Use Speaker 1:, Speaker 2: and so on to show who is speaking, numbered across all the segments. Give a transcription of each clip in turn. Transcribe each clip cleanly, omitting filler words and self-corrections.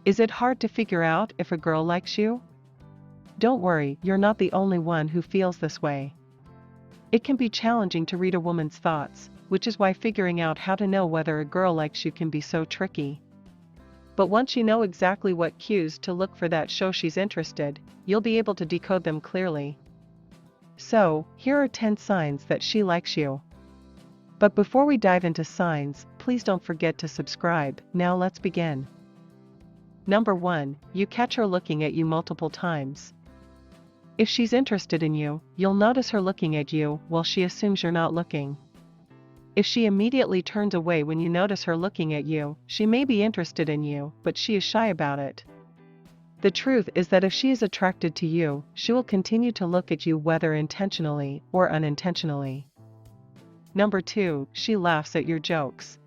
Speaker 1: Is it hard to figure out if a girl likes you? Don't worry, you're not the only one who feels this way. It can be challenging to read a woman's thoughts, which is why figuring out how to know whether a girl likes you can be so tricky. But once you know exactly what cues to look for that show she's interested, you'll be able to decode them clearly. So, here are 10 signs that she likes you. But before we dive into signs, please don't forget to subscribe. Now let's begin. Number 1, you catch her looking at you multiple times. If she's interested in you, you'll notice her looking at you while she assumes you're not looking. If she immediately turns away when you notice her looking at you, she may be interested in you, but she is shy about it. The truth is that if she is attracted to you, she will continue to look at you whether intentionally or unintentionally. Number 2, she laughs at your jokes.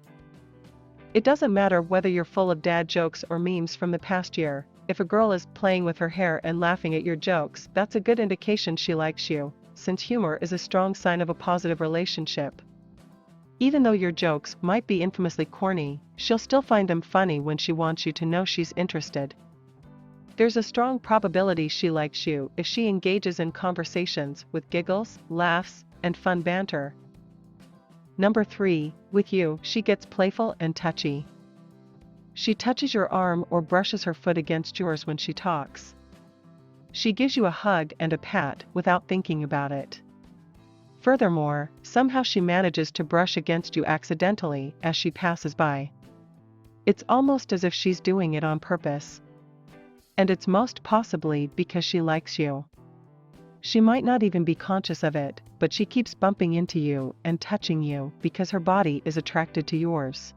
Speaker 1: It doesn't matter whether you're full of dad jokes or memes from the past year. If a girl is playing with her hair and laughing at your jokes, that's a good indication she likes you, since humor is a strong sign of a positive relationship. Even though your jokes might be infamously corny, she'll still find them funny when she wants you to know she's interested. There's a strong probability she likes you if she engages in conversations with giggles, laughs, and fun banter. Number 3, with you, she gets playful and touchy. She touches your arm or brushes her foot against yours when she talks. She gives you a hug and a pat without thinking about it. Furthermore, somehow she manages to brush against you accidentally as she passes by. It's almost as if she's doing it on purpose. And it's most possibly because she likes you. She might not even be conscious of it, but she keeps bumping into you and touching you because her body is attracted to yours.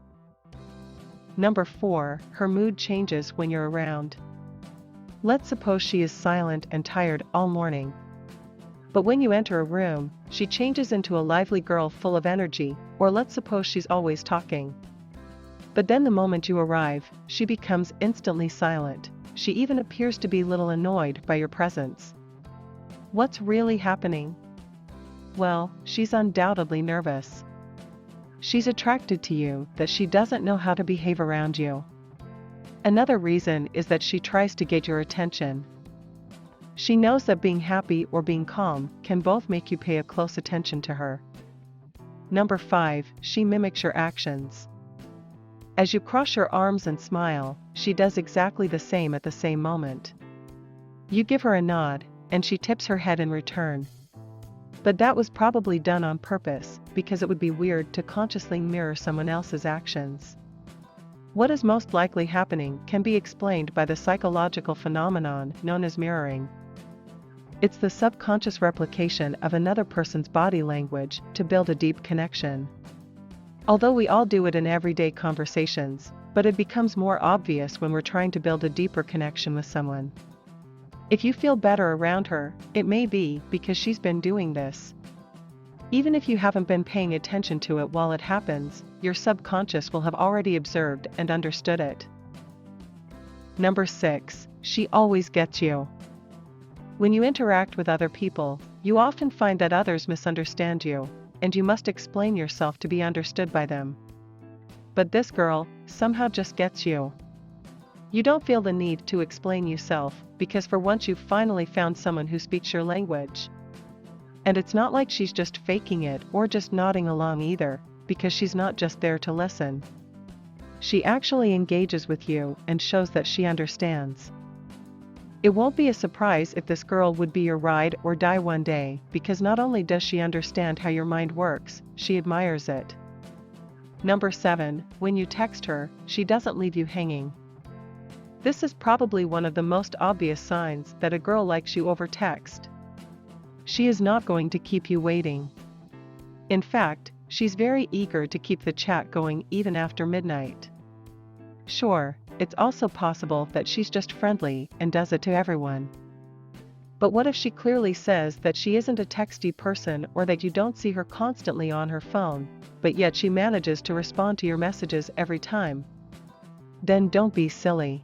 Speaker 1: Number 4, her mood changes when you're around. Let's suppose she is silent and tired all morning. But when you enter a room, she changes into a lively girl full of energy, or let's suppose she's always talking. But then the moment you arrive, she becomes instantly silent. She even appears to be a little annoyed by your presence. What's really happening? Well, she's undoubtedly nervous. She's attracted to you that she doesn't know how to behave around you. Another reason is that she tries to get your attention. She knows that being happy or being calm can both make you pay a close attention to her. Number 5, she mimics your actions. As you cross your arms and smile, she does exactly the same at the same moment. You give her a nod, and she tips her head in return. But that was probably done on purpose, because it would be weird to consciously mirror someone else's actions. What is most likely happening can be explained by the psychological phenomenon known as mirroring. It's the subconscious replication of another person's body language to build a deep connection. Although we all do it in everyday conversations, but it becomes more obvious when we're trying to build a deeper connection with someone. If you feel better around her, it may be because she's been doing this. Even if you haven't been paying attention to it while it happens, your subconscious will have already observed and understood it. Number 6, she always gets you. When you interact with other people, you often find that others misunderstand you, and you must explain yourself to be understood by them. But this girl somehow just gets you. You don't feel the need to explain yourself, because for once you've finally found someone who speaks your language. And it's not like she's just faking it or just nodding along either, because she's not just there to listen. She actually engages with you and shows that she understands. It won't be a surprise if this girl would be your ride or die one day, because not only does she understand how your mind works, she admires it. Number 7, when you text her, she doesn't leave you hanging. This is probably one of the most obvious signs that a girl likes you over text. She is not going to keep you waiting. In fact, she's very eager to keep the chat going even after midnight. Sure, it's also possible that she's just friendly and does it to everyone. But what if she clearly says that she isn't a texty person, or that you don't see her constantly on her phone, but yet she manages to respond to your messages every time? Then don't be silly.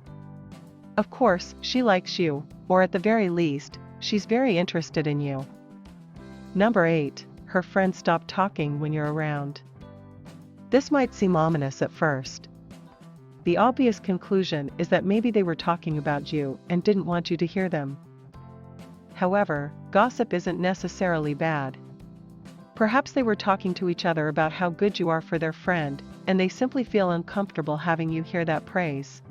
Speaker 1: Of course, she likes you, or at the very least, she's very interested in you. Number 8, her friends stop talking when you're around. This might seem ominous at first. the obvious conclusion is that maybe they were talking about you and didn't want you to hear them. However, gossip isn't necessarily bad. Perhaps they were talking to each other about how good you are for their friend, and they simply feel uncomfortable having you hear that praise.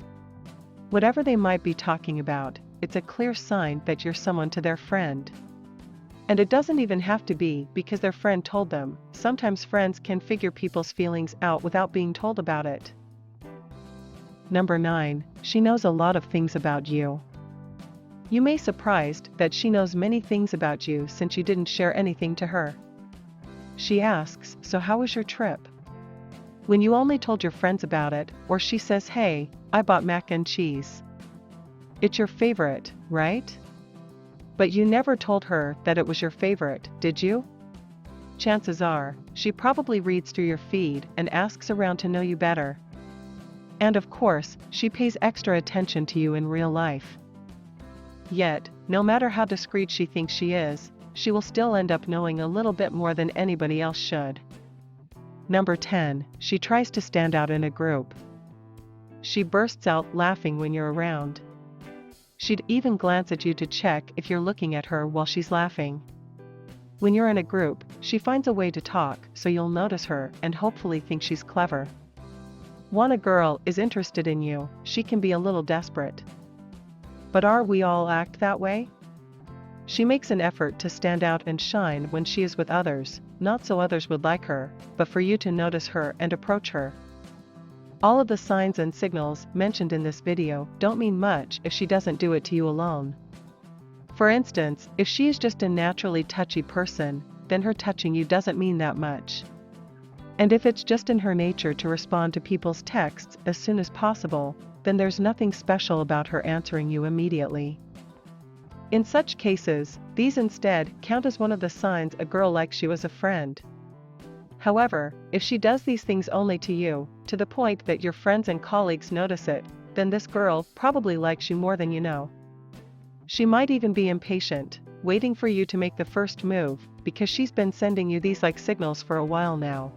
Speaker 1: Whatever they might be talking about, it's a clear sign that you're someone to their friend. And it doesn't even have to be because their friend told them. Sometimes friends can figure people's feelings out without being told about it. Number 9, she knows a lot of things about you. You may be surprised that she knows many things about you since you didn't share anything to her. She asks, "So how was your trip?" when you only told your friends about it, or she says, "Hey, I bought mac and cheese." It's your favorite, right? But you never told her that it was your favorite, did you? Chances are, she probably reads through your feed and asks around to know you better. And of course, she pays extra attention to you in real life. Yet, no matter how discreet she thinks she will still end up knowing a little bit more than anybody else should. Number 10, she tries to stand out in a group. She bursts out laughing when you're around. She'd even glance at you to check if you're looking at her while she's laughing. When you're in a group, she finds a way to talk so you'll notice her and hopefully think she's clever. When a girl is interested in you, she can be a little desperate. But are we all act that way? She makes an effort to stand out and shine when she is with others, not so others would like her, but for you to notice her and approach her. All of the signs and signals mentioned in this video don't mean much if she doesn't do it to you alone. For instance, if she is just a naturally touchy person, then her touching you doesn't mean that much. And if it's just in her nature to respond to people's texts as soon as possible, then there's nothing special about her answering you immediately. In such cases, these instead count as one of the signs a girl likes you as a friend. However, if she does these things only to you, to the point that your friends and colleagues notice it, then this girl probably likes you more than you know. She might even be impatient, waiting for you to make the first move, because she's been sending you these signals for a while now.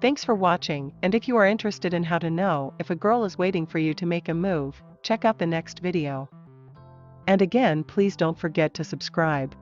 Speaker 1: Thanks for watching, and if you are interested in how to know if a girl is waiting for you to make a move, check out the next video. And again, please don't forget to subscribe.